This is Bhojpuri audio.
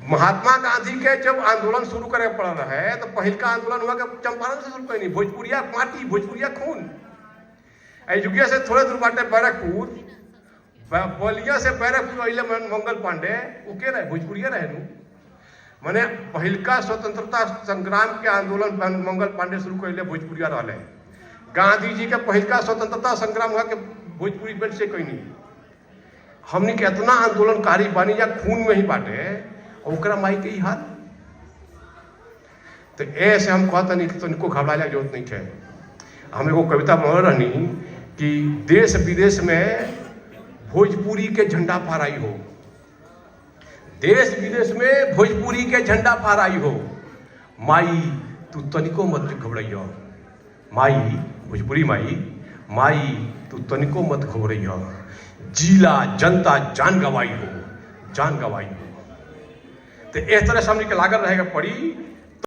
महात्मा गांधी के जब आंदोलन शुरू करे पड़ रहे तो पहल का आंदोलन हुआ कि चंपारण से शुरू करनी, भोजपुरिया माटी भोजपुरिया खून। जुगिया से थोड़े दूर बाटे बैरकपुर, बलिया से बैरकपुर अइले मंगल पांडे उके रहे भोजपुरिया रहे नु। माने पहिलका स्वतंत्रता संग्राम के आंदोलन मंगल पांडे शुरू कैले भोजपुरिया रहे। गांधी जी के पहिलका स्वतंत्रता संग्राम हुआ के भोजपुरी बेल्ट से कोई नहीं। हमने के इतना आंदोलनकारी बानी या खून में ही बाटे ओकरा माई के ही हाथ। तो ऐसे हम कहते नहीं तो इनको घबराने की जरूरत नहीं है। हम एगो कविता पढ़ रहनी कि देश विदेश में भोजपुरी के झंडा फहराई हो, देश विदेश में भोजपुरी के झंडा फहराई हो, माई तू तनिको मत घबराइयो, माई भोजपुरी माई तू तनिको मत घबराइयो, जिला जनता जान गवाई हो, जान गवाई हो। तो इस तरह से हमने के लागल रहेगा पड़ी